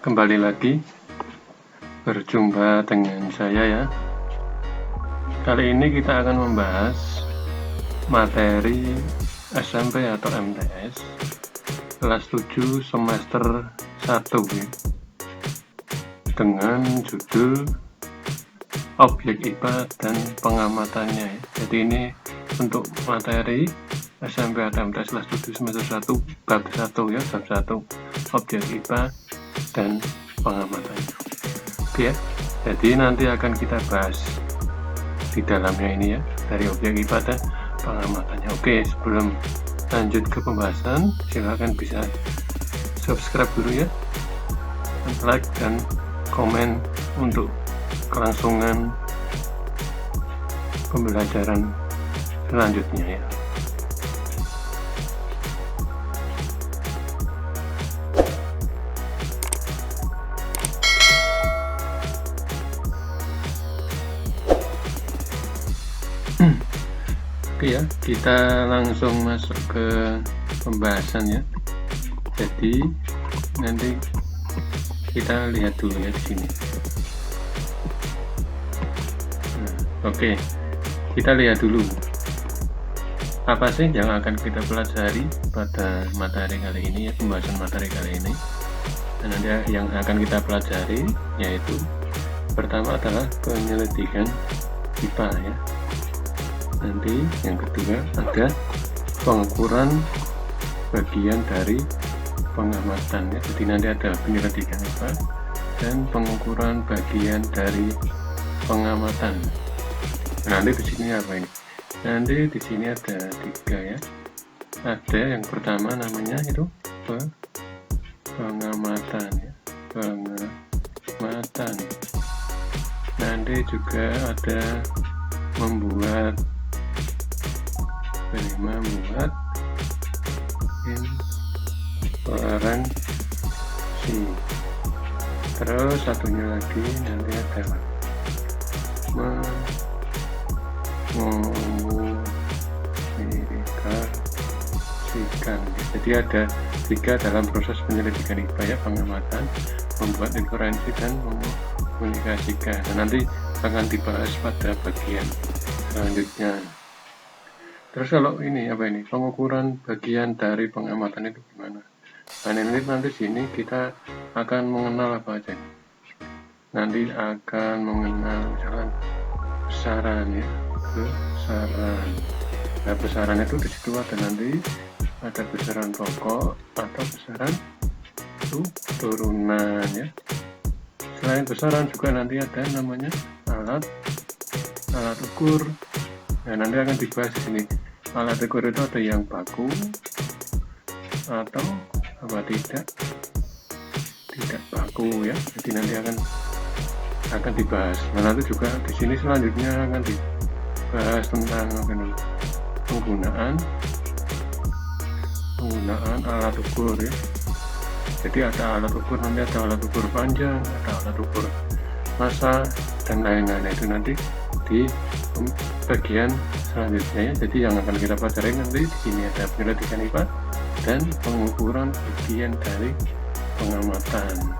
Kembali lagi berjumpa dengan saya ya. Kali ini kita akan membahas materi SMP atau MTS kelas 7 semester 1 ya, dengan judul objek IPA dan pengamatannya ya. Jadi ini untuk materi SMP atau MTS kelas 7 semester 1 bab 1 ya, bab 1 objek IPA dan pengamatannya. Oke ya, jadi nanti akan kita bahas di dalamnya ini ya, dari objek IPA dan pengamatannya. Oke, sebelum lanjut ke pembahasan, silakan bisa subscribe dulu ya, like dan komen untuk kelangsungan pembelajaran selanjutnya ya. Oke ya, kita langsung masuk ke pembahasan ya. Jadi nanti kita lihat dulu ya di sini. Oke, kita lihat dulu apa sih yang akan kita pelajari pada materi kali ini ya, pembahasan materi kali ini. Dan nanti yang akan kita pelajari yaitu pertama adalah penyelidikan IPA ya. Nanti yang kedua ada pengukuran bagian dari pengamatan ya. Jadi nanti ada penyelidikan IPA dan pengukuran bagian dari pengamatan. Nanti di sini apa ini? Nanti di sini ada 3 ya. Ada yang pertama namanya itu pengamatan ya, pengamatan. Nanti juga ada membuat inferensi. Terus satunya lagi nanti adalah mengomunikasikan. Jadi ada 3 dalam proses penyelidikan IPA ya, pengamatan, membuat inferensi dan mengomunikasikan. Dan nanti akan dibahas pada bagian selanjutnya. Terus kalau ini apa ini, pengukuran bagian dari pengamatan itu gimana? Nah ini nanti sini kita akan mengenal apa aja. Nanti akan mengenal misalkan besaran ya, besaran. Nah besaran itu di situ ada nanti ada besaran pokok atau besaran turunan ya. Selain besaran juga nanti ada namanya alat ukur. Nah nanti akan dibahas di sini. Alat ukur itu ada yang baku atau apa tidak baku ya. Jadi nanti akan dibahas. Nah nanti juga di sini selanjutnya akan dibahas tentang penggunaan alat ukur ya. Jadi ada alat ukur, nanti ada alat ukur panjang, ada alat ukur massa dan lain-lain. Itu nanti di bagian selanjutnya ya. Jadi yang akan kita pelajari nanti di sini ada penyelidikan IPA dan pengukuran bagian dari pengamatan.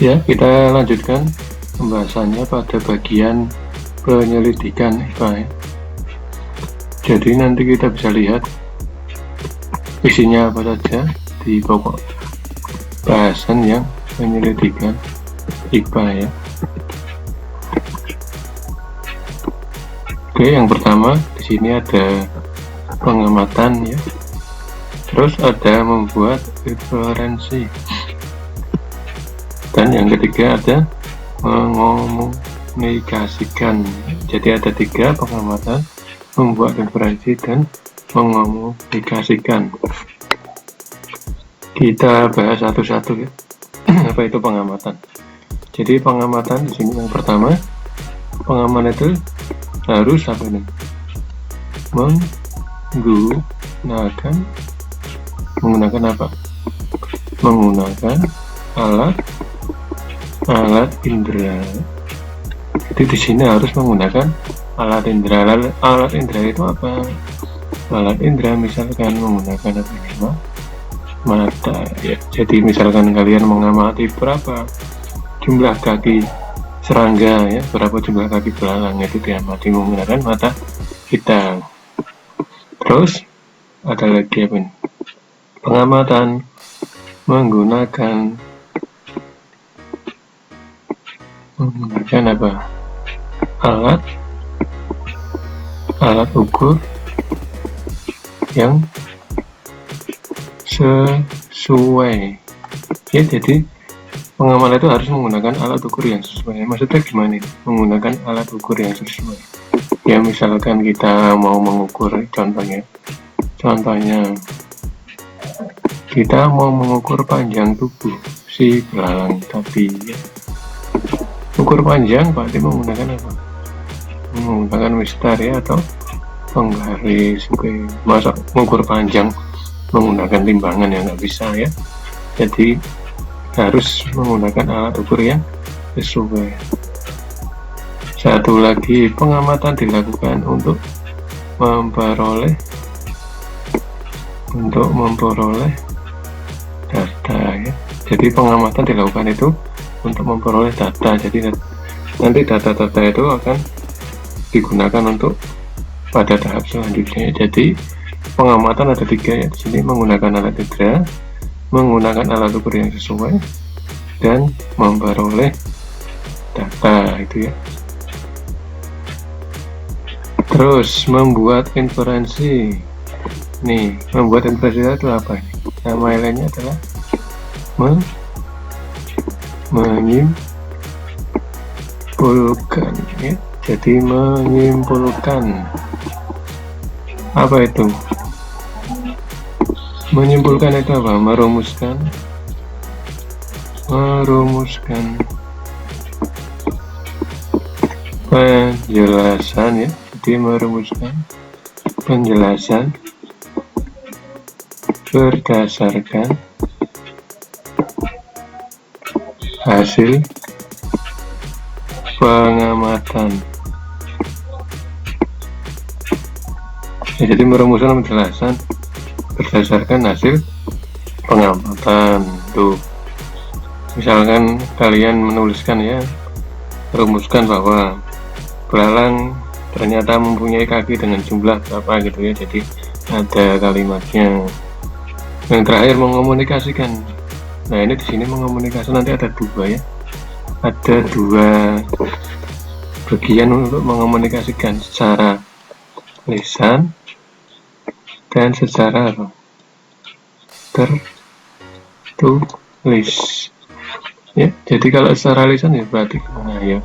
Ya, kita lanjutkan pembahasannya pada bagian penyelidikan IPA ya. Jadi nanti kita bisa lihat isinya apa saja di pokok bahasan yang penyelidikan IPA ya. Oke, yang pertama di sini ada pengamatan ya. Terus ada membuat inferensi. Dan yang ketiga ada mengomunikasikan. Jadi ada 3, pengamatan, membuat inferensi dan mengomunikasikan. Kita bahas satu-satu ya. Apa itu pengamatan? Jadi pengamatan di sini yang pertama, pengamatan itu harus apa ini? Menggunakan apa? Menggunakan alat alat indera. Jadi di sini harus menggunakan alat indera. Alat indera itu apa? Alat indera misalkan menggunakan mata ya. Jadi misalkan kalian mengamati berapa jumlah kaki serangga ya, berapa jumlah kaki belalang, itu diamati menggunakan mata kita. Terus ada lagi apa ini? Pengamatan menggunakan apa? Alat ukur yang sesuai ya. Jadi pengamal itu harus menggunakan alat ukur yang sesuai. Maksudnya gimana? Menggunakan alat ukur yang sesuai ya. Misalkan kita mau mengukur, contohnya kita mau mengukur panjang tubuh si belalang tadi ya. Ukur panjang berarti menggunakan apa? Menggunakan mistar ya, atau penggaris. Masa mengukur panjang menggunakan timbangan yang nggak bisa ya. Jadi harus menggunakan alat ukur yang sesuai. Satu lagi, pengamatan dilakukan untuk memperoleh data ya. Jadi pengamatan dilakukan itu untuk memperoleh data. Jadi nanti data-data itu akan digunakan untuk pada tahap selanjutnya. Jadi pengamatan ada 3 ya. Di sini menggunakan alat indera, menggunakan alat ukur yang sesuai, dan memperoleh data itu ya. Terus membuat inferensi. Nih, membuat inferensi itu apa nih? Nama lainnya adalah menyimpulkan ya. Jadi menyimpulkan. Apa itu? Menyimpulkan itu apa? Merumuskan penjelasan ya. Jadi merumuskan penjelasan berdasarkan hasil pengamatan ya. Jadi merumuskan penjelasan berdasarkan hasil pengamatan. Tuh, misalkan kalian menuliskan ya, merumuskan bahwa belalang ternyata mempunyai kaki dengan jumlah berapa gitu ya. Jadi ada kalimatnya. Yang terakhir mengomunikasikan. Nah ini di sini mengomunikasi nanti ada 2 ya. Ada 2 bagian untuk mengomunikasikan, secara lisan dan secara tertulis ya. Jadi kalau secara lisan ya berarti gimana ya,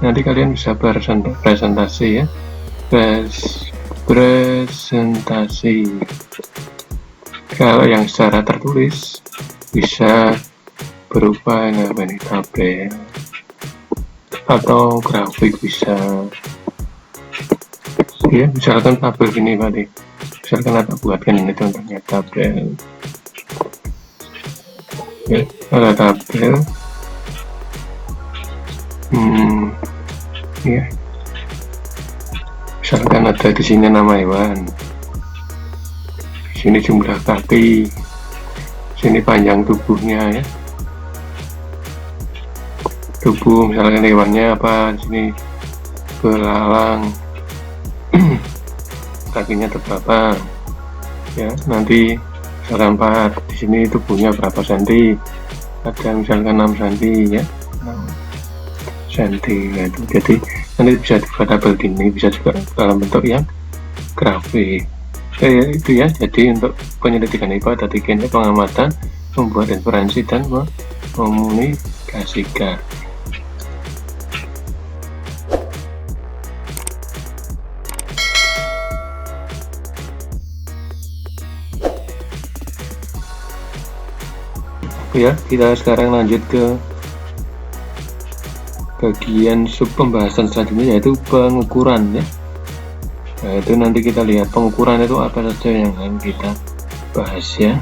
nanti kalian bisa presentasi ya, presentasi. Kalau yang secara tertulis bisa berupa tabel atau grafik bisa ya. Misalkan tabel ini berarti, misalkan ada buatkan ini contohnya tabel ya, ada tabel ya. Misalkan ada di sini nama hewan, di sini jumlah kaki, sini panjang tubuhnya ya. Tubuh misalkan hewannya apa, di sini belalang, kakinya berapa ya. Nanti misalkan 4, di sini tubuhnya berapa senti, ada misalkan 6 senti ya, 6 senti ya. Itu jadi nanti bisa dibuat tabel gini, bisa juga dalam bentuk yang grafik itu ya. Jadi untuk penyelidikan IPA ada 3 pengamatan, membuat inferensi, dan mengkomunikasikan. Ya, kita sekarang lanjut ke bagian sub pembahasan selanjutnya, yaitu pengukuran ya. Nah, itu nanti kita lihat pengukuran itu apa saja yang akan kita bahas ya.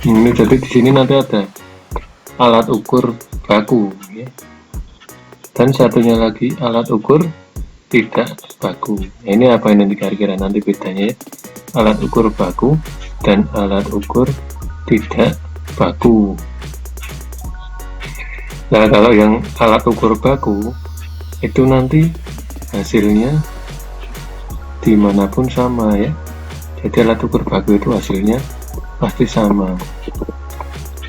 Ini jadi di sini nanti ada alat ukur baku ya. Dan satunya lagi alat ukur tidak baku. Nah, ini apa ini kira-kira nanti bedanya ya, alat ukur baku dan alat ukur tidak baku. Nah, kalau yang alat ukur baku itu nanti hasilnya dimanapun sama ya. Jadi alat ukur baku itu hasilnya pasti sama.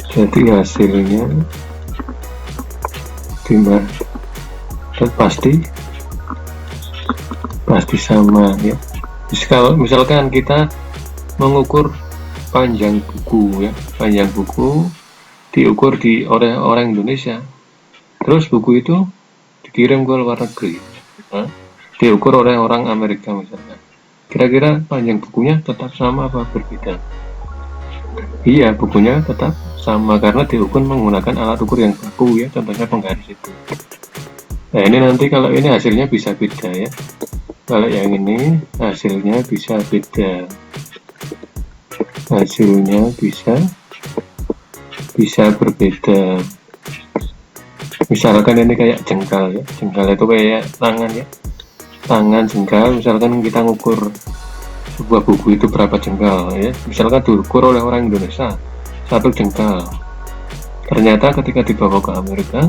Jadi hasilnya pasti sama ya. Jadi kalau misalkan kita mengukur panjang buku ya, panjang buku diukur oleh orang Indonesia, terus buku itu dikirim ke luar negeri, diukur oleh orang Amerika misalkan, kira-kira panjang bukunya tetap sama apa berbeda? Iya, bukunya tetap sama karena diukur menggunakan alat ukur yang baku ya, contohnya penggaris itu. Nah, ini nanti kalau ini hasilnya bisa beda ya, kalau yang ini hasilnya bisa beda, hasilnya bisa berbeda. Misalkan ini kayak jengkal ya, jengkal itu kayak tangan ya, tangan jengkal. Misalkan kita ngukur sebuah buku itu berapa jengkal ya, misalkan diukur oleh orang Indonesia 1 jengkal, ternyata ketika dibawa ke Amerika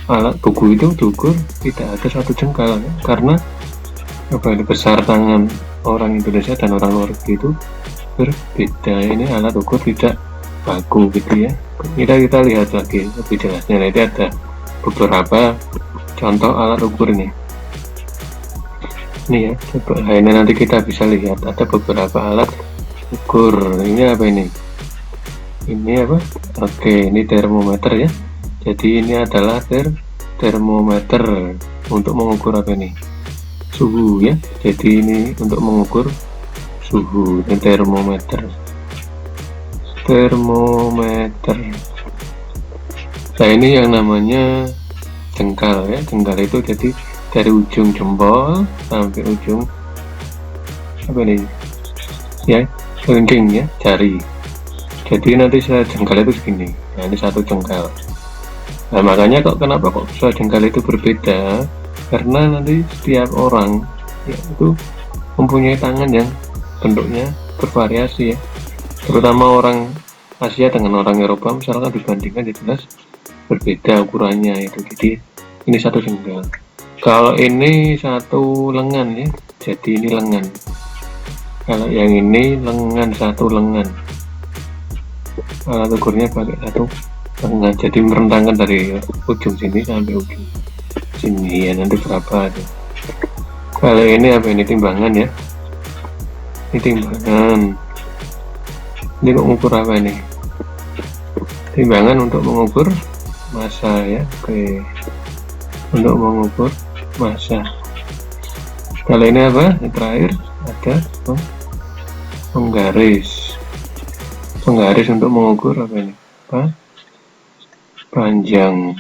alat buku itu diukur tidak ada 1 jengkal ya, karena besar tangan orang Indonesia dan orang luar negeri itu berbeda. Ini alat ukur tidak baku gitu ya. Kita lihat lagi lebih jelasnya. Nanti ada beberapa contoh alat ukur ini ya, coba. Nah, ini nanti kita bisa lihat ada beberapa alat ukur. Ini apa ini? Ini apa? Oke, ini termometer ya. Jadi ini adalah termometer untuk mengukur apa ini? Suhu ya. Jadi ini untuk mengukur suhu. Ini termometer. Nah, ini yang namanya jengkal ya. Jengkal itu jadi dari ujung jempol sampai ujung apa ini ya, kelingking ya, jari. Jadi nanti jengkal itu segini. Nah, ini 1 jengkal. Nah, makanya kenapa kok jengkal itu berbeda, karena nanti setiap orang ya, itu mempunyai tangan yang bentuknya bervariasi ya, terutama orang Asia dengan orang Eropa misalkan dibandingkan jelas berbeda ukurannya itu. Jadi ini 1 jengkal. Kalau ini 1 lengan ya, jadi ini lengan. Kalau yang ini lengan, 1 lengan. Alat ukurnya pakai 1 lengan, jadi merentangkan dari ujung sini sampai ujung sini ya, nanti berapa tuh. Kalau ini apa ini? Timbangan ya, ini timbangan. Ini kok mengukur apa ini? Timbangan untuk mengukur massa ya. Oke, untuk mengukur massa. Kalau ini apa? Yang terakhir ada penggaris untuk mengukur apa ini? Panjang.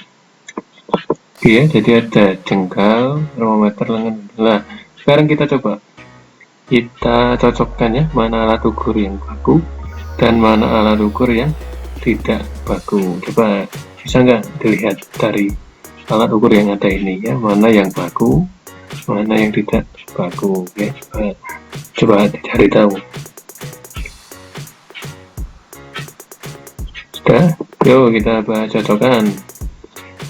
Oke, jadi ada jengkal, termometer, lengan. Nah, sekarang kita coba kita cocokkan ya, mana alat ukur yang baku dan mana alat ukur yang tidak baku. Coba bisa nggak dilihat dari alat ukur yang ada ini ya, mana yang baku, mana yang tidak baku ya. Coba dicari tahu. Sudah? Yuk kita bahas cocokan.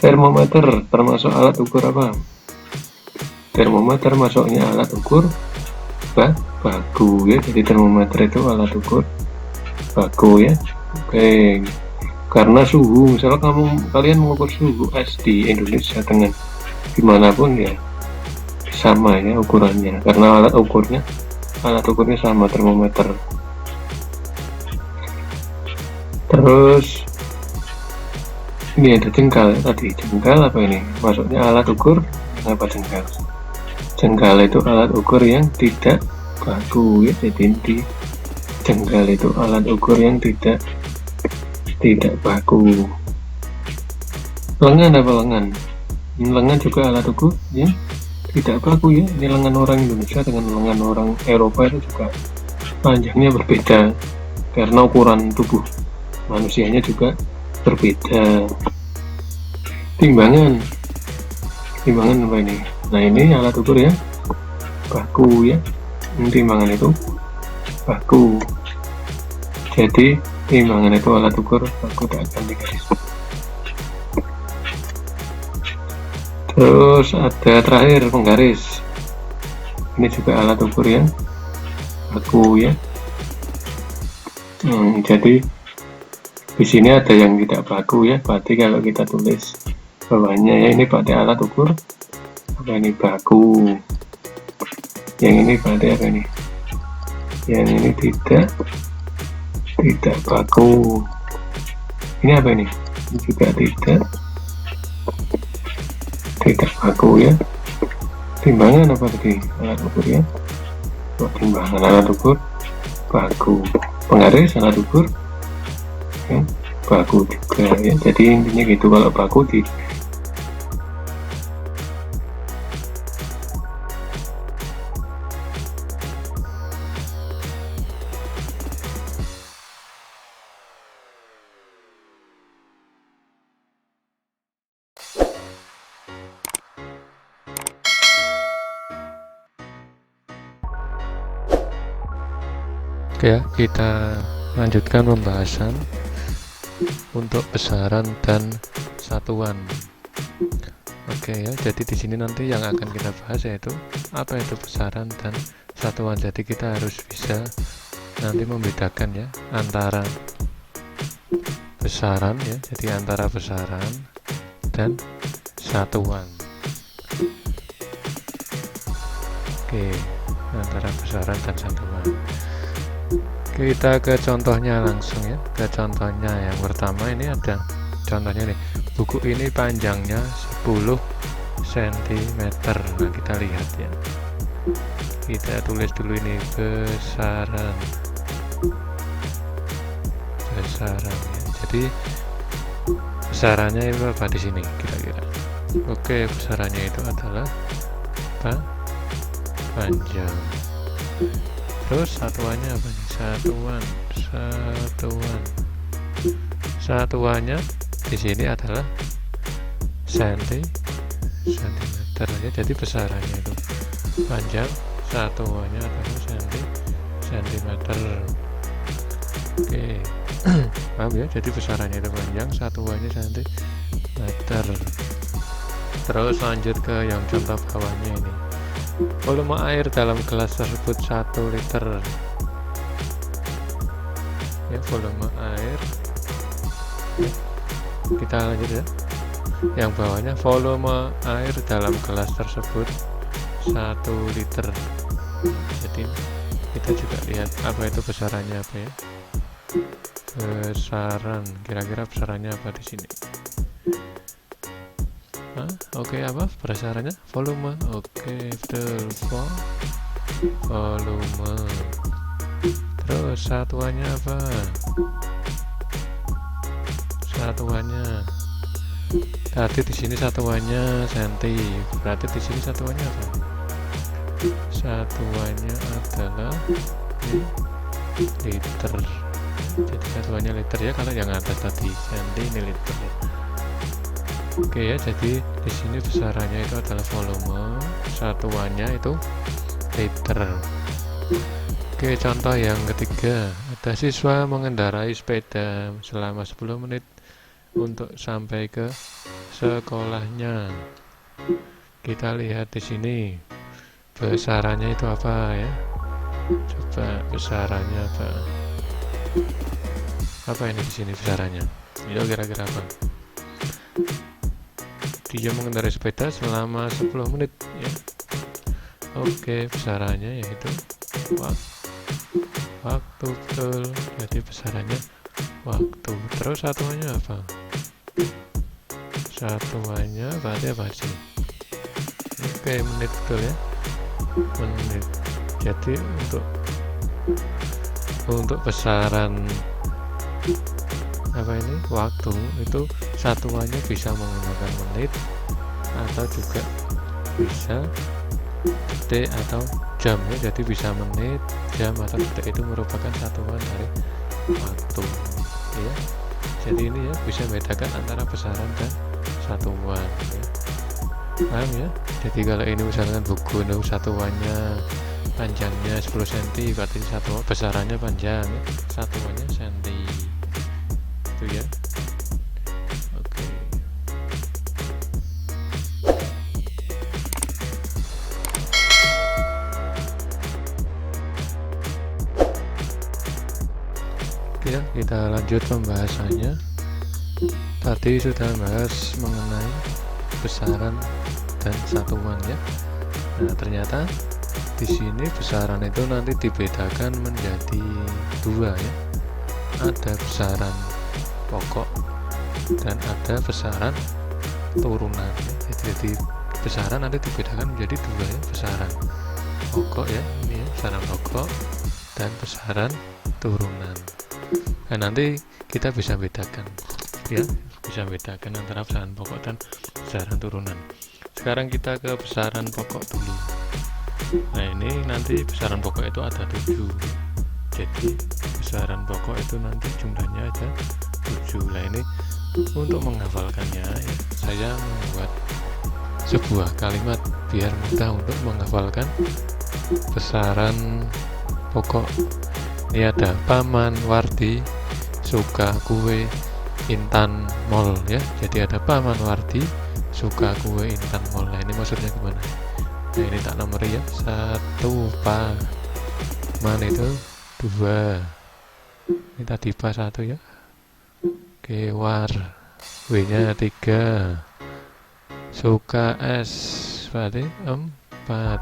Termometer termasuk alat ukur apa? Termometer masuknya alat ukur baku ya. Jadi termometer itu alat ukur baku ya. Oke, karena suhu, misalnya kalian mengukur suhu es di Indonesia dengan dimanapun ya sama ya ukurannya, karena alat ukurnya sama, termometer. Terus ini ada jengkal tadi. Jengkal apa ini? Masuknya alat ukur apa jengkal? Jengkal itu alat ukur yang tidak baku ya. Jadi inti jengkal itu alat ukur yang tidak baku. Lengan apa lengan? Lengan juga alat ukur ya, tidak baku ya. Ini lengan orang Indonesia dengan lengan orang Eropa itu juga panjangnya berbeda. karena ukuran tubuh manusianya juga berbeda. Timbangan apa ini? Nah, ini alat ukur ya, baku ya. Ini timbangan itu baku, jadi timbangan itu alat ukur baku tak ganti garis. Terus ada terakhir penggaris, ini juga alat ukur ya, baku ya. Jadi di sini ada yang tidak baku ya, berarti kalau kita tulis bawahnya ya, ini pakai alat ukur apa ini, baku. Yang ini berarti apa ini, yang ini tidak baku. Ini apa ini juga tidak baku ya. Timbangan apa tadi, alat ukur ya, timbangan alat ukur baku. Penggaris alat ukur ya, baku juga ya. Jadi intinya gitu, kalau baku di Oke ya, kita lanjutkan pembahasan untuk besaran dan satuan. Oke ya, jadi di sini nanti yang akan kita bahas yaitu apa itu besaran dan satuan. Jadi kita harus bisa nanti membedakan ya antara besaran ya, jadi antara besaran dan satuan. Oke, antara besaran dan satuan. Kita ke contohnya langsung ya, ke contohnya yang pertama. Ini ada contohnya nih, buku ini panjangnya 10 cm. Nah, kita lihat ya, kita tulis dulu ini besaran ya. Jadi besarannya itu apa di sini kira-kira? Oke, besarannya itu adalah apa? Panjang. Terus satuannya apa nih? Satuannya di sini adalah sentimeter ya. Jadi besarannya itu panjang, satuannya adalah sentimeter. Oke, paham ya? Jadi besarannya itu panjang, satuannya sentimeter. Terus lanjut ke yang contoh bawahnya ini. Volume air dalam gelas tersebut 1 liter ya, volume air ya. Kita lanjut ya, yang bawahnya volume air dalam gelas tersebut 1 liter. Jadi kita juga lihat apa itu besarannya apa ya, besaran, kira-kira besarannya apa di sini. Oke, apa besarannya? Volume. Oke, betul, volume. Terus satuannya apa? Satuannya tadi di sini satuannya senti, berarti di sini satuannya apa? Satuannya adalah liter. Jadi satuannya liter ya, kalau yang atas tadi senti, ini liter. Oke ya, jadi di sini besarannya itu adalah volume, satuannya itu liter. Oke, contoh yang ketiga, ada siswa mengendarai sepeda selama 10 menit untuk sampai ke sekolahnya. Kita lihat di sini besarannya itu apa ya? Coba besarannya apa? Apa ini di sini besarannya? Itu kira-kira apa? Dia mengendarai sepeda selama 10 menit ya. Oke, besarannya yaitu waktu, betul. Jadi besarannya waktu. Terus satuannya apa? Satuannya berarti apa sih? Oke, menit, betul ya, menit. Jadi untuk besaran apa ini, waktu itu satuannya bisa menggunakan menit atau juga bisa detik atau jam ya. Jadi bisa menit, jam atau detik, itu merupakan satuan dari waktu ya. Jadi ini ya bisa membedakan antara besaran dan satuan ya. Paham ya? Jadi kalau ini misalkan buku satuannya panjangnya 10 cm, berarti besarannya panjang ya, satuannya senti itu ya. Oke. Ya, kita lanjut pembahasannya. Tadi sudah bahas mengenai besaran dan satuan ya. Nah, ternyata di sini besaran itu nanti dibedakan menjadi dua ya. Ada besaran pokok dan ada besaran turunan ya. Jadi besaran nanti dibedakan menjadi dua ya, besaran pokok ya, ini ya, besaran pokok dan besaran turunan. Nah, nanti kita bisa bedakan ya, bisa bedakan antara besaran pokok dan besaran turunan. Sekarang kita ke besaran pokok dulu. Nah, ini nanti besaran pokok itu ada 7. Jadi besaran pokok itu nanti jumlahnya ada 7. Nah, ini untuk menghafalkannya ya, saya membuat sebuah kalimat biar mudah untuk menghafalkan besaran pokok. Ini ada Paman Wardi suka kue Intan Mall ya. Jadi ada Paman Wardi suka kue Intan Mall. Nah, ini maksudnya gimana? Nah, ini tak nomor ya. 1 Paman itu 2. Ini tadi pas 1 ya. Kewar W nya 3. Suka es berarti 4.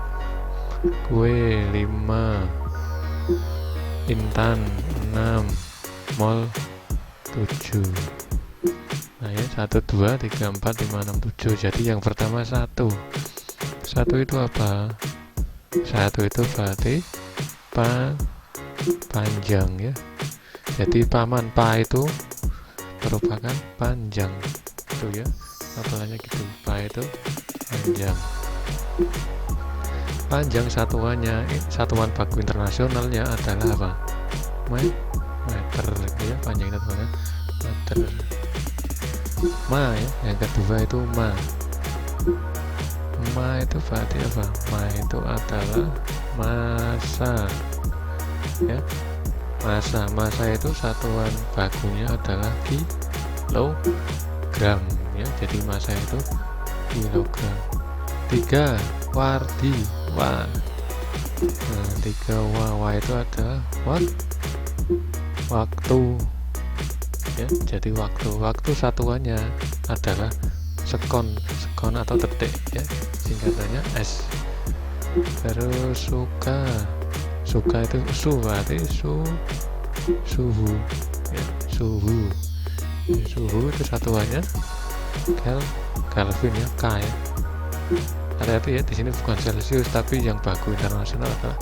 Kue 5. Intan 6. Mall 7. Nah ya, 1, 2, 3, 4, 5, 6, 7. Jadi yang pertama 1 itu apa? 1 itu berarti panjang ya. Jadi paman pa itu merupakan panjang itu ya, apalagi gitu. Pa itu panjang. Panjang satuannya, satuan baku internasionalnya adalah apa? Meter ya, panjang satuannya meter. Ma ya, yang kedua itu ma itu berarti apa? Ma itu adalah massa ya. Massa itu satuan bakunya adalah kilogram ya. Jadi massa itu kilogram. 3 wardi wa. Nah, 3 wa itu adalah waktu ya. Jadi waktu satuannya adalah sekon atau detik ya, singkatannya S. Terus suka itu berarti suhu ya, suhu itu satuannya Kelvin ya, K ya. Hati-hati ya, di sini bukan Celsius tapi yang baku internasional adalah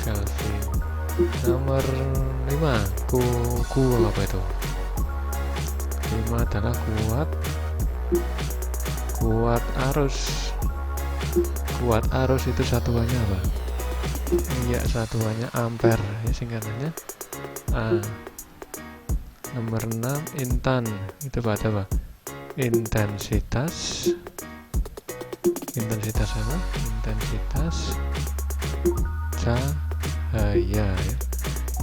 Kelvin. Nomor 5 ku apa itu? 5 adalah kuat arus itu satuannya apa? Iya, satuannya ampere ya, singkatannya A. Nomor 6 intan itu berarti apa? Intensitas apa? Intensitas cahaya ya.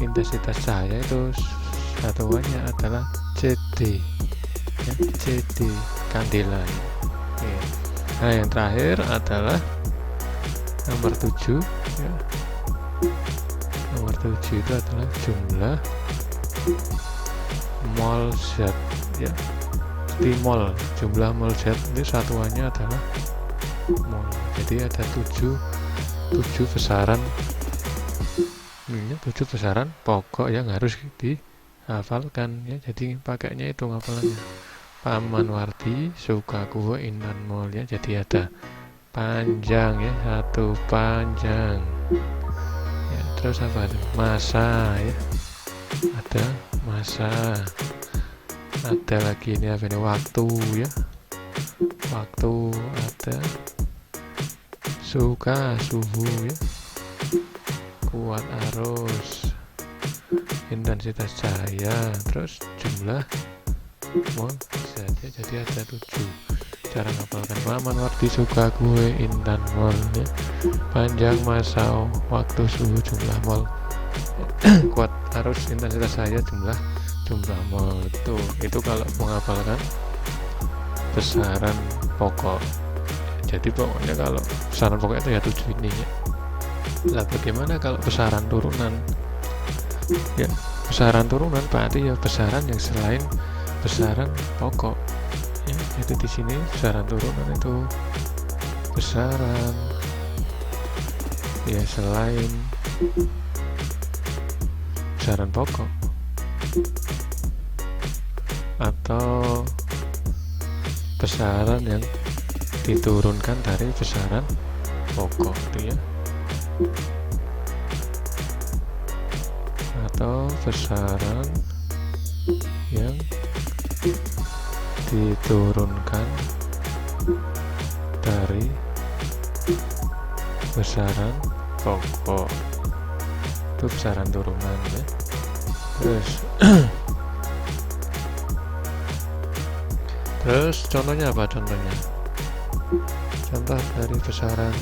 Intensitas cahaya itu satuannya adalah CD ya, CD kandela ya. Oke. Nah, yang terakhir adalah nomor 7 ya. Nomor 7 itu adalah jumlah mol zat ya. Di mol, jumlah mol zat itu satuannya adalah mol. Jadi ada 7 besaran. Ini 7 besaran pokok yang harus dihafalkan ya. Jadi pakainya itu hafalannya. Paman Wardi suka kue Intan Mall ya. Jadi ada panjang ya, 1 panjang ya. Terus apa itu? Massa ya, ada massa. Ada lagi ini apa ini? Waktu ya, waktu. Ada suhu ya, kuat arus. intensitas cahaya, terus jumlah mol bisa aja jadi ada 7. Cara ngapalkan Maman Wardi suka gue intan mol ya. Panjang masa waktu suhu jumlah mol kuat arus intensitas cahaya jumlah mol itu kalau menghafalkan besaran pokok. Jadi pokoknya kalau besaran pokok itu ya 7 ini ya. Lah bagaimana kalau besaran turunan? Ya besaran turunan berarti ya besaran yang selain besaran pokok ya. Jadi di sini besaran turunan itu besaran ya selain besaran pokok atau besaran yang diturunkan dari besaran pokok itu ya, atau besaran yang diturunkan dari besaran pokok itu besaran turunan ya. Terus contohnya apa? Contoh dari besaran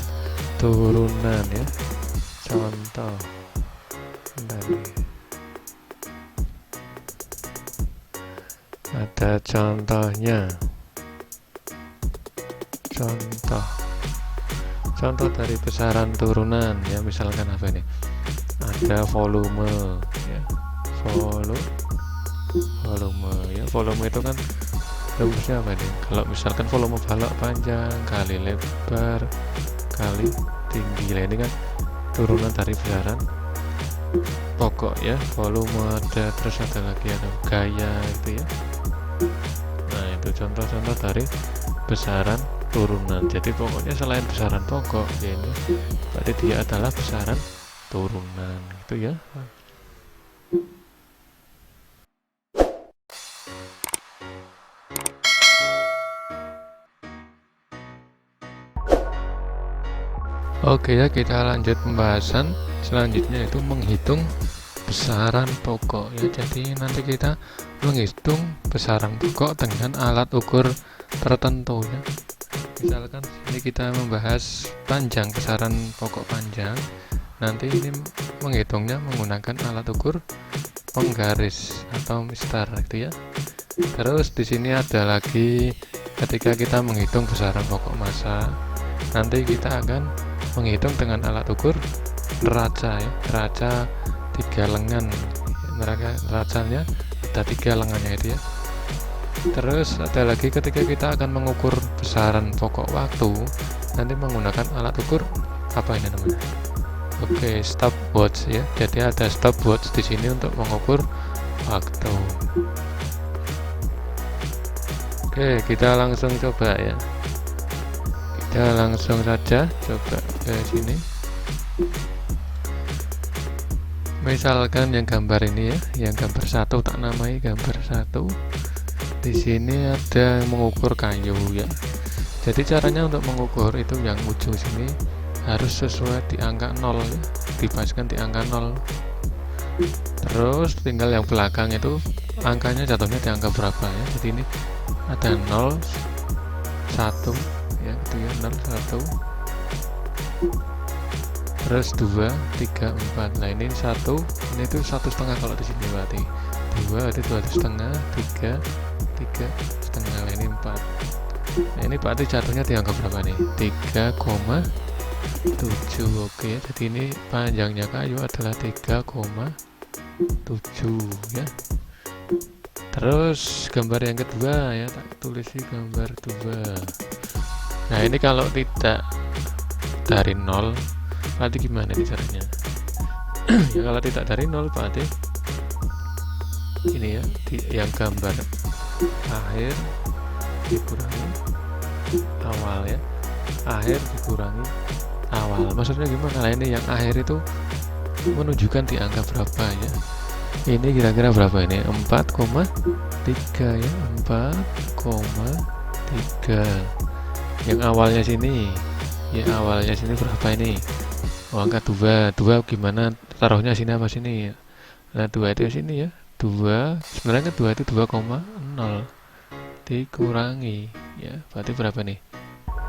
turunan ya. Contoh tadi ada contohnya. Contoh dari besaran turunan ya, misalkan apa ini? Ada volume ya. Volume itu kan rumusnya apa nih? Kalau misalkan volume balok panjang kali lebar kali tinggi, lah ini kan turunan dari besaran pokok ya. Volume ada, terus ada lagi ada gaya itu ya. Nah itu contoh-contoh dari besaran turunan. Jadi pokoknya selain besaran pokok ya, ini berarti dia adalah besaran turunan gitu ya. Oke ya, kita lanjut pembahasan selanjutnya, itu menghitung besaran pokok ya. Jadi nanti kita menghitung besaran pokok dengan alat ukur tertentu ya. Misalkan ini kita membahas panjang, besaran pokok panjang. Nanti ini menghitungnya menggunakan alat ukur penggaris atau mistar gitu ya. Terus di sini ada lagi ketika kita menghitung besaran pokok massa, nanti kita akan menghitung dengan alat ukur neraca ya. Neraca 3 lengan. Neracanya ada 3 lengannya itu ya. Terus ada lagi ketika kita akan mengukur besaran pokok waktu, nanti menggunakan alat ukur apa ini namanya? Oke, stopwatch ya. Jadi ada stopwatch di sini untuk mengukur waktu. Oke, kita langsung coba ya. Kita langsung saja coba ke sini. Misalkan yang gambar ini ya, yang gambar 1 tak namai gambar 1. Di sini ada mengukur kayu ya. Jadi caranya untuk mengukur itu yang ujung sini harus sesuai di angka 0 ya, dipaskan di angka 0. Terus tinggal yang belakang itu angkanya jatuhnya di angka berapa ya. Jadi ini ada 0, 1 ya, itu ya, 0, 1, terus 2, 3, 4. Nah ini 1, ini itu 1,5 kalau di sini berarti 2, itu 2,5, 3, 3,5, nah ini 4. Nah ini berarti jatuhnya di angka berapa nih? 3,7. Oke, jadi ini panjangnya kayu adalah 3,7 ya. Terus gambar yang kedua ya, tak tulis di gambar 2. Nah ini kalau tidak dari 0 berarti gimana nih caranya? Ya kalau tidak dari 0 berarti ini ya, yang gambar akhir dikurangi awal ya, akhir dikurangi awal. Maksudnya gimana? Nah ini yang akhir itu menunjukkan di angka berapa ya. Ini kira-kira berapa ini? 4,3 ya, 4,3. Yang awalnya sini ya, awalnya sini berapa ini? Oh angka 2 gimana taruhnya sini apa sini ya? Nah 2 itu sini ya, 2 sebenarnya kan 2 itu 2,0 dikurangi ya, berarti berapa nih?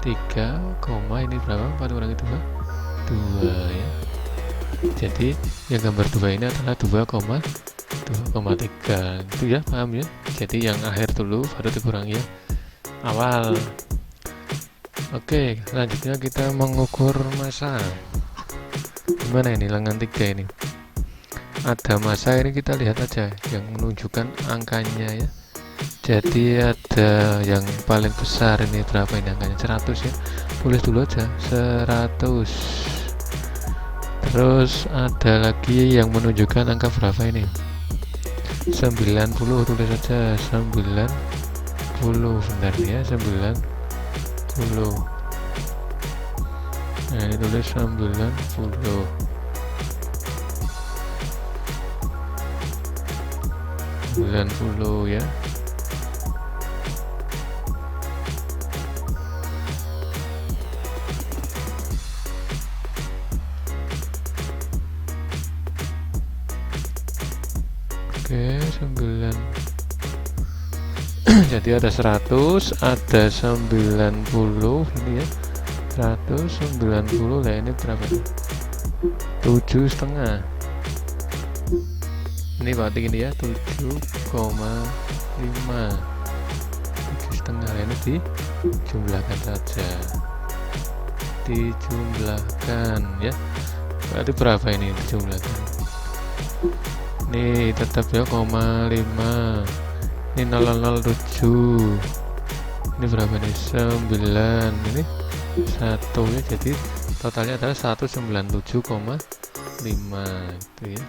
3, ini berapa? 4 kurangi 2 ya. Jadi yang gambar 2 ini adalah 2,3 itu ya, paham ya? Jadi yang akhir dulu baru dikurangi ya awal. Oke, selanjutnya kita mengukur massa. Gimana ini lengan 3 ini? Ada massa ini, kita lihat aja yang menunjukkan angkanya ya. Jadi ada yang paling besar ini berapa ini angkanya? 100 ya. Tulis dulu aja 100. Terus ada lagi yang menunjukkan angka berapa ini? 90, tulis aja 90. Benar ya, 90. Nah ini tulis 90 ya. Oke, 9. Jadi ada 100, ada 90 ini ya. 190 lah, ini berapa nih? 7,5. Ini berarti ini ya, 7,5. 7,5 ini dijumlahkan saja. Dijumlahkan ya. Berarti berapa ini dijumlahkan? Ini tetap ya, 0,5. Ini 007. Ini berapa nih? 9. Ini 1 ya. Jadi totalnya adalah 197,5 itu ya.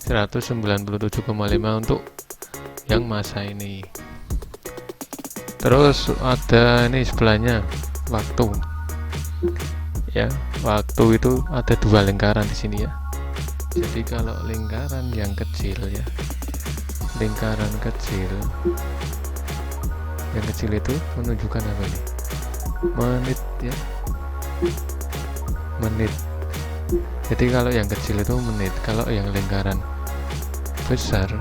197,5 untuk yang massa ini. Terus ada ini sebelahnya waktu. Ya, waktu itu ada 2 lingkaran di sini ya. Jadi kalau lingkaran yang kecil ya, lingkaran kecil yang kecil itu menunjukkan apa nih? Menit ya, menit. Jadi kalau yang kecil itu menit, kalau yang lingkaran besar,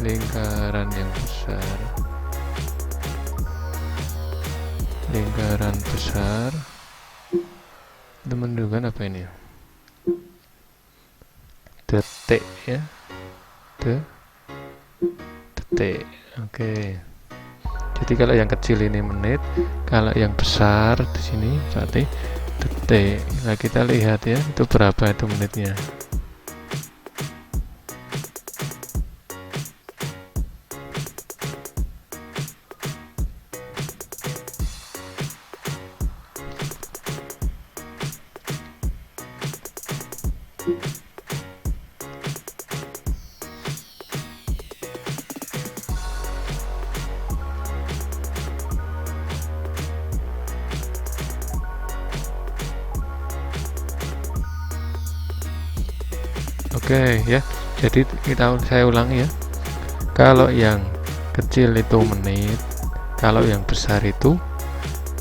lingkaran yang besar, lingkaran besar itu menunjukkan apa ini? Detik ya, detik. Oke. Jadi kalau yang kecil ini menit, kalau yang besar di sini berarti detik. Nah kita lihat ya, itu berapa itu menitnya? Oke ya, jadi saya ulangi ya. Kalau yang kecil itu menit, kalau yang besar itu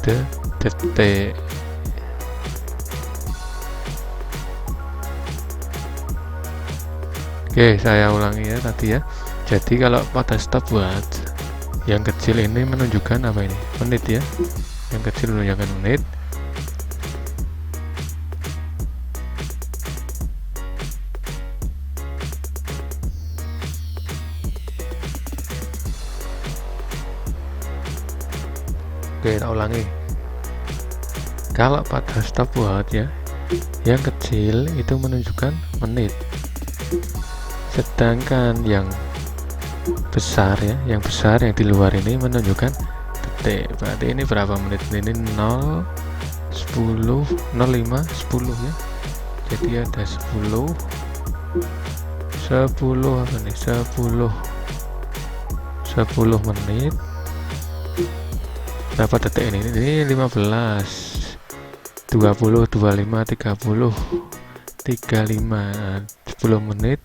detik. Oke, saya ulangi ya tadi ya. Jadi kalau pada stopwatch yang kecil ini menunjukkan apa ini? Menit ya. Yang kecil menunjukkan menit. Oke, kita ulangi. Kalau pada stopwatch ya, yang kecil itu menunjukkan menit. Sedangkan yang besar ya, yang besar yang di luar ini menunjukkan detik. Berarti ini berapa menit? Ini 0, 10, 05, 10 ya. Jadi ada 10 apa nih? 10 menit. Berapa detik ini? Ini 15, 20, 25, 30, 35, 10 menit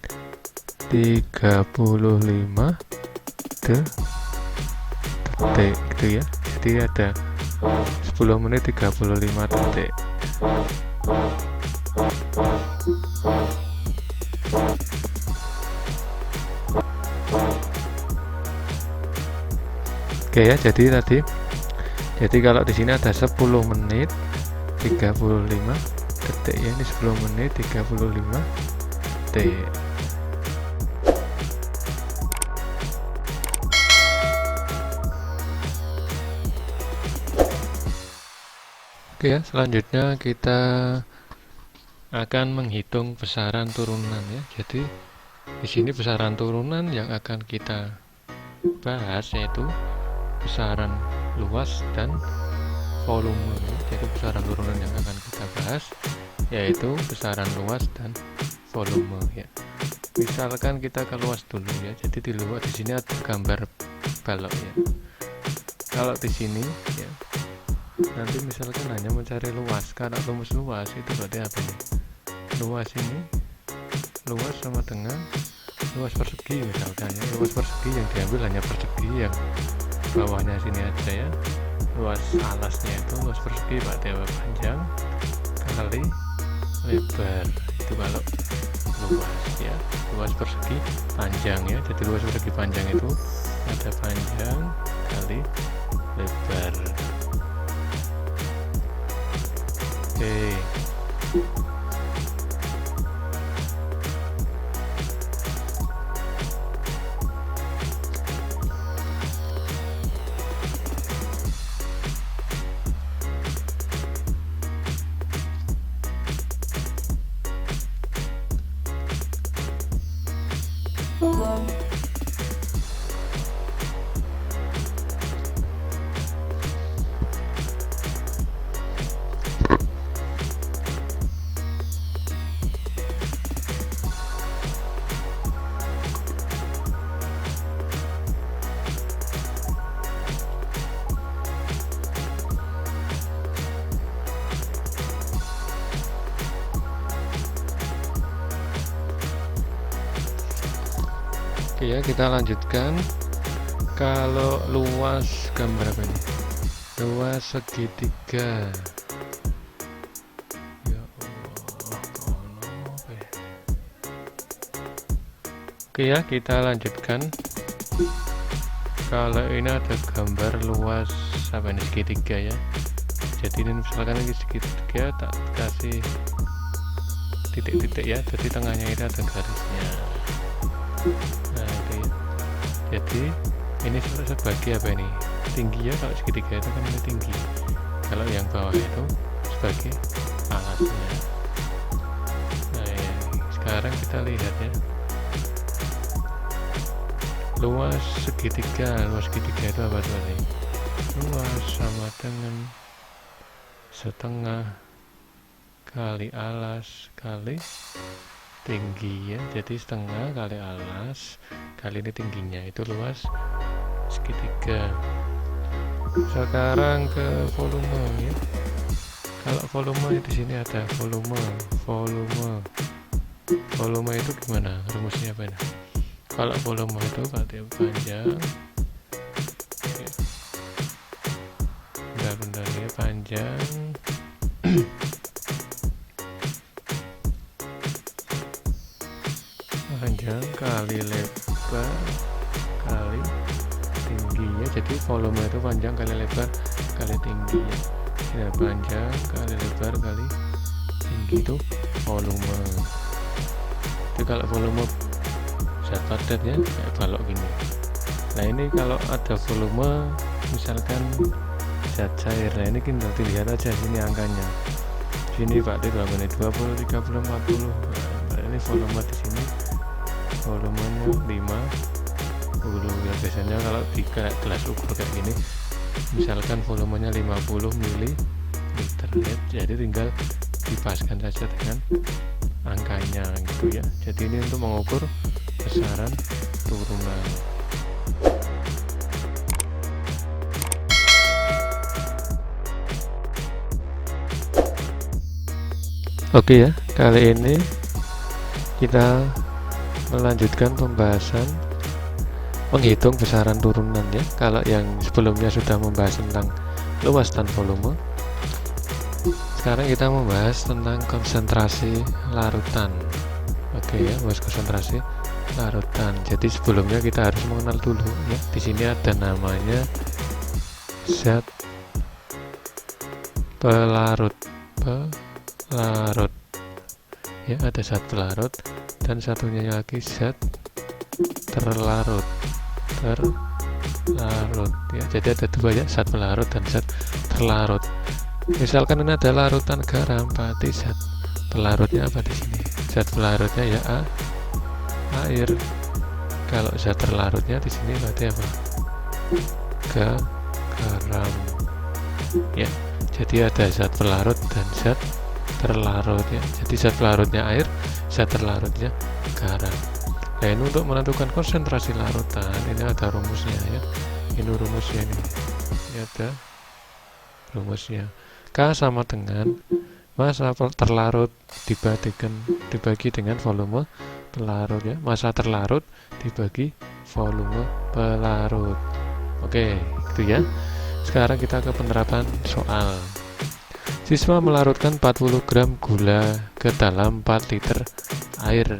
35 detik gitu ya. Jadi ada 10 menit 35 detik. Oke ya, jadi kalau di sini ada 10 menit 35 detik ya, ini 10 menit 35 detik. Oke ya, selanjutnya kita akan menghitung besaran turunan ya. Jadi di sini besaran turunan yang akan kita bahas yaitu besaran luas dan volume. Jadi besaran turunan yang akan kita bahas yaitu besaran luas dan volume ya. Misalkan kita ke luas dulu ya. Jadi di luas di sini ada gambar balok ya. Kalau di sini ya, nanti misalkan hanya mencari luas. Kalau rumus luas itu berarti apa nih? Luas ini luas sama dengan luas persegi misalkan ya. Luas persegi yang diambil hanya persegi yang bawahnya sini aja ya. Luas alasnya itu luas persegi berarti apa? Panjang kali lebar. Itu kalau luas ya. Luas persegi panjang ya. Jadi luas persegi panjang itu ada panjang kali lebar. Oke. Oke ya, kita lanjutkan. Kalau luas gambar apa ini? Luas segitiga. Ya Allah, oke ya, kita lanjutkan. Kalau ini ada gambar luas apa ini, segitiga ya. Jadi ini misalkan ini segitiga, tak kasih titik-titik ya. Jadi tengahnya ini ada garisnya. Nah itu ya. Jadi ini sebagai apa ini, tinggi ya. Kalau segitiga itu kan ini tinggi, kalau yang bawah itu sebagai alasnya. Nah ya, sekarang kita lihat ya, luas segitiga itu apa tuh nih? Luas sama dengan setengah kali alas kali tinggi ya. Jadi setengah kali alas kali ini tingginya, itu luas segitiga. Sekarang ke volume ya. Kalau volume di sini ada volume itu gimana rumusnya apa ya? Kalau volume itu berarti panjang bentar ya, panjang panjang kali lebar kali tingginya. Jadi volume itu panjang kali lebar kali tinggi ya. Ya, panjang kali lebar kali tinggi itu volume. Jadi kalau volume zat padat ya, kayak balok gini. Nah ini kalau ada volume misalkan zat cair, nah ini kita lihat aja sini angkanya. Sini berarti berapa nih? 20, 30, 40. Nah, ini volume di sini volumenya 50 ya. Biasanya kalau di gelas ukur kayak gini misalkan volumenya 50 ml ya, jadi tinggal dipaskan saja dengan angkanya gitu ya. Jadi ini untuk mengukur besaran turunan. Oke ya, kali ini kita melanjutkan pembahasan menghitung besaran turunan ya. Kalau yang sebelumnya sudah membahas tentang luas dan volume, sekarang kita membahas tentang konsentrasi larutan. Oke ya, bahas konsentrasi larutan. Jadi sebelumnya kita harus mengenal dulu ya. Di sini ada namanya zat pelarut ya, ada zat pelarut dan satunya lagi zat terlarut ya. Jadi ada dua ya, zat pelarut dan zat terlarut. Misalkan ini ada larutan garam, berarti zat pelarutnya apa di sini? Zat pelarutnya ya air. Kalau zat terlarutnya di sini berarti apa? Garam ya. Jadi ada zat pelarut dan zat terlarut ya. Jadi zat pelarutnya air, zat terlarutnya garam. Nah, ini untuk menentukan konsentrasi larutan, ini ada rumusnya ya. Ini rumusnya ini ada rumusnya. K sama dengan massa terlarut dibagi dengan volume pelarut ya. Massa terlarut dibagi volume pelarut. Oke, itu ya. Sekarang kita ke penerapan soal. Siswa melarutkan 40 gram gula ke dalam 4 liter air.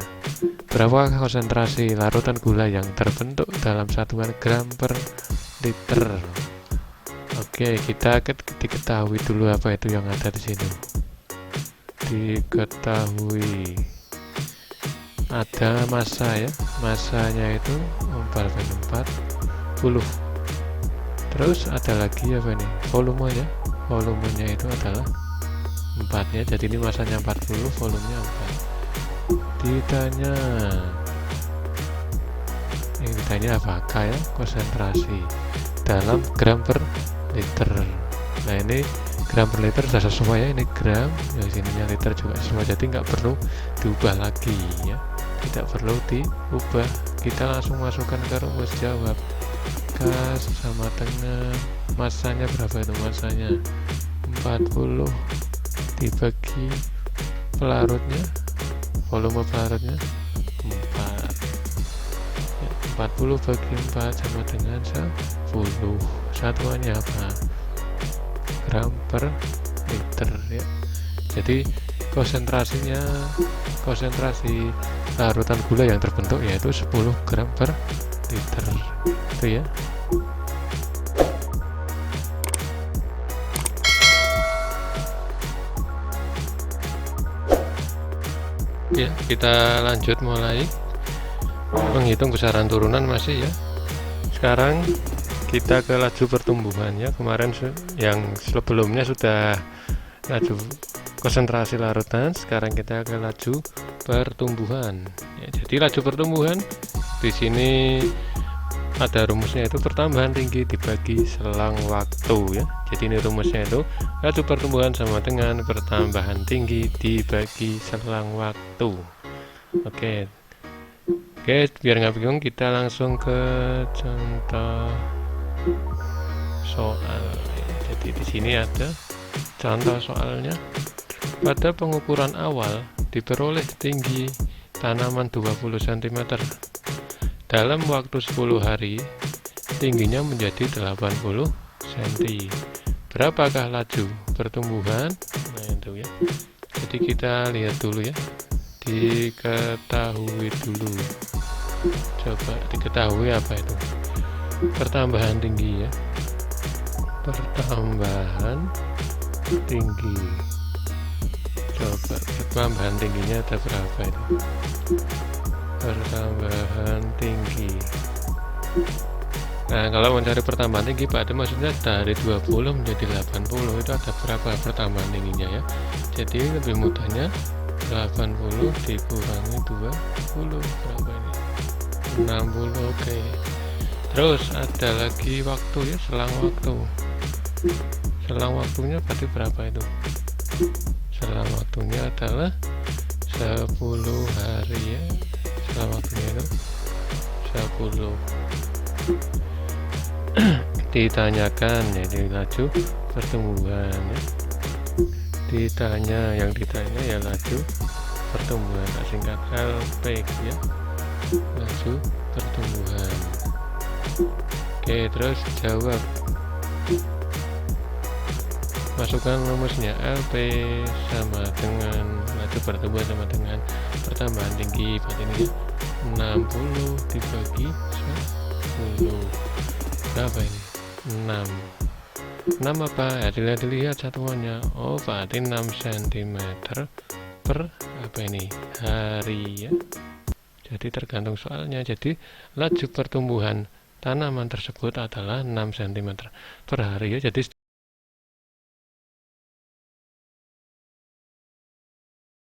Berapa konsentrasi larutan gula yang terbentuk dalam satuan gram per liter? Oke, kita diketahui dulu apa itu yang ada di sini. Diketahui ada massa ya, massanya itu 40. Terus ada lagi apa ini? Volume ya, volumenya itu adalah 4 ya. Jadi ini massanya 40, volumenya 4. Ditanya apa? K ya, konsentrasi dalam gram per liter. Nah, ini gram per liter sudah sesuai ya, ini gram, yang sininya liter juga sesuai, jadi nggak perlu diubah lagi ya, tidak perlu diubah. Kita langsung masukkan ke rumus jawab. K sama dengan massanya berapa itu? Massanya 40 dibagi pelarutnya, volume pelarutnya 4 ya, 40 bagi 4 sama dengan 10. Satuannya apa? Gram per liter ya. Jadi konsentrasi larutan gula yang terbentuk yaitu 10 gram per liter itu ya. Ya, kita lanjut mulai menghitung besaran turunan masih ya. Sekarang kita ke laju pertumbuhan ya. Kemarin yang sebelumnya sudah laju konsentrasi larutan, sekarang kita ke laju pertumbuhan ya. Jadi laju pertumbuhan di sini ada rumusnya, itu pertambahan tinggi dibagi selang waktu ya. Jadi ini rumusnya itu laju pertumbuhan sama dengan pertambahan tinggi dibagi selang waktu. Oke, biar nggak bingung kita langsung ke contoh soal ya. Jadi di sini ada contoh soalnya. Pada pengukuran awal diperoleh tinggi tanaman 20 cm. Dalam waktu 10 hari tingginya menjadi 80 cm. Berapakah laju pertumbuhan? Nah itu ya. Jadi kita lihat dulu ya. Diketahui dulu. Coba diketahui apa itu? Pertambahan tinggi ya. Pertambahan tinggi. Coba pertambahan tingginya ada berapa itu? Pertambahan tinggi. Nah, kalau mencari pertambahan tinggi berarti maksudnya dari 20 menjadi 80, itu ada berapa pertambahan tingginya ya. Jadi lebih mudahnya 80 dikurangi 20 berapa ini? 60. Oke. Terus ada lagi waktu ya, selang waktu. Selang waktunya berarti berapa itu? Selang waktunya adalah 10 hari ya. Selang waktunya itu 10. Ditanyakan jadi laju pertumbuhan ya. Yang ditanya ya laju pertumbuhan, singkat LP ya, laju pertumbuhan. Oke, terus jawab, masukkan rumusnya. LP sama dengan laju pertumbuhan sama dengan pertambahan tinggi, berarti ini 60 dibagi 10 berapa ini? 6. 6 apa ya, dilihat satuannya. Oh berarti 6 cm per apa ini, hari ya. Jadi tergantung soalnya. Jadi laju pertumbuhan tanaman tersebut adalah 6 cm per hari ya. Jadi